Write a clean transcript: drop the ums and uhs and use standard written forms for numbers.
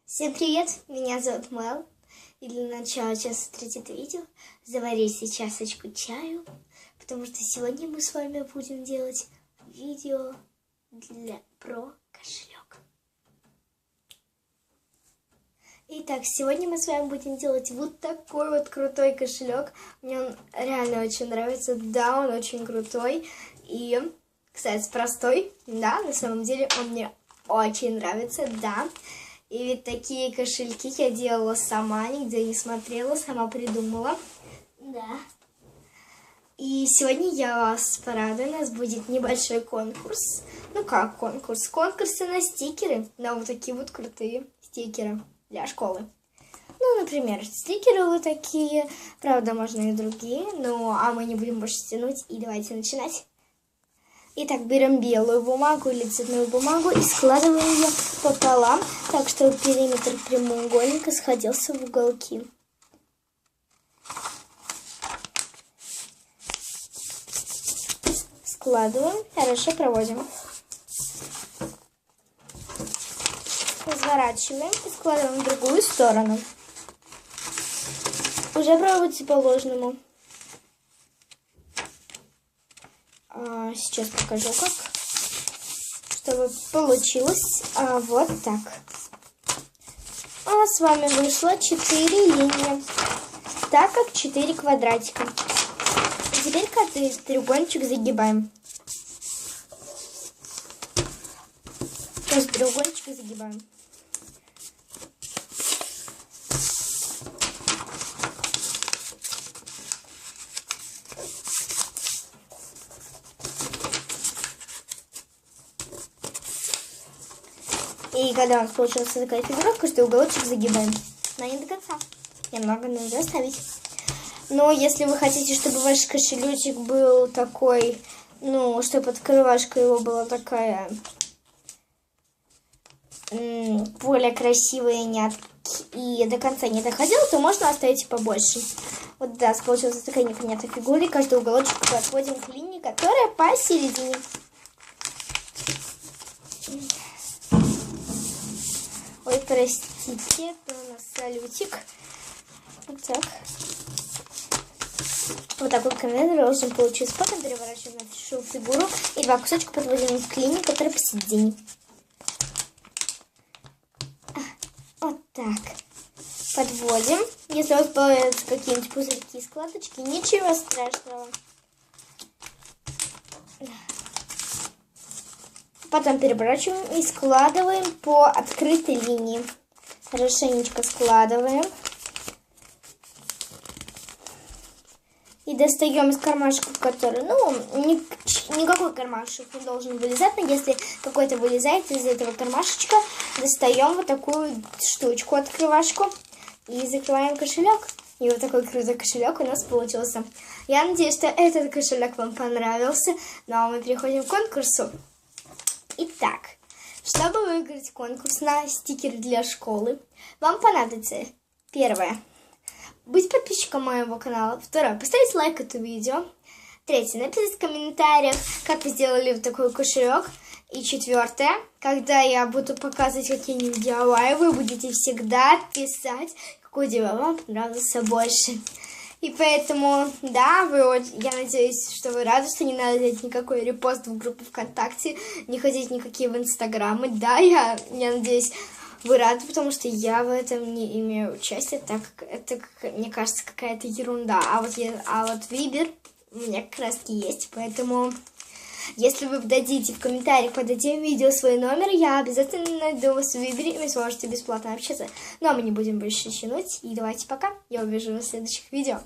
Всем привет, меня зовут Мэл. И для начала сейчас смотрите это видео. Заварите чашечку чаю, потому что сегодня мы с вами будем делать видео про кошелек. Итак, сегодня мы с вами будем делать вот такой вот крутой кошелек. Мне он реально очень нравится. Да, он очень крутой. И, кстати, простой. Да, на самом деле он мне очень нравится, да. И ведь такие кошельки я делала сама, нигде не смотрела, сама придумала. Да. И сегодня я вас порадую, у нас будет небольшой конкурс. Ну как конкурс? Конкурсы на стикеры, на вот такие вот крутые стикеры для школы. Ну, например, стикеры вот такие, правда, можно и другие, ну, а мы не будем больше тянуть, и давайте начинать. Итак, берем белую бумагу или цветную бумагу и складываем ее пополам, так чтобы периметр прямоугольника сходился в уголки. Складываем, хорошо проводим. Разворачиваем и складываем в другую сторону. Уже проводите по ложному. Сейчас покажу, как, чтобы получилось вот так. У нас с вами вышло 4 линии, так как 4 квадратика. И теперь каждый треугольничек загибаем. Каждый треугольничек загибаем. И когда у нас получилась такая фигуровка, что уголочек загибаем. Но не до конца. Немного нужно оставить. Но если вы хотите, чтобы ваш кошелечек был такой, ну, чтобы открывашка его была такая более красивая и до конца не доходила, то можно оставить побольше. Вот да, получилась такая непонятная фигура. И каждый уголочек подводим к линии, которая посередине. Ой, простите, это у нас салютик. Вот так. Вот такой конвейер должен получиться. Потом переворачиваем нашу фигуру и два кусочка подводим к линии, которая посередине. Вот так. Подводим. Если у вас появятся какие-нибудь пузырьки и складочки, ничего страшного. Потом переворачиваем и складываем по открытой линии. Хорошенечко складываем. И достаем из кармашка, который, никакой кармашек не должен вылезать, но если какой-то вылезает из этого кармашечка, достаем вот такую штучку, открывашку, и закрываем кошелек. И вот такой крутой кошелек у нас получился. Я надеюсь, что этот кошелек вам понравился. Ну а мы переходим к конкурсу. Итак, чтобы выиграть конкурс на стикеры для школы, вам понадобится: первое, быть подписчиком моего канала; второе, поставить лайк этому видео; третье, написать в комментариях, как вы сделали вот такой кошелек; и четвертое, когда я буду показывать какие-нибудь DIY, вы будете всегда писать, какой DIY вам понравился больше. И поэтому, да, я надеюсь, что вы рады, что не надо делать никакой репост в группу ВКонтакте, не ходить никакие в Инстаграмы. Да, я надеюсь, вы рады, потому что я в этом не имею участия, так как это, мне кажется, какая-то ерунда. А вот выбор у меня как раз таки есть, поэтому если вы дадите в комментариях под этим видео свой номер, я обязательно найду вас в выборе, и вы сможете бесплатно общаться. Ну а мы не будем больше тянуть, и давайте пока, я увижу вас в следующих видео.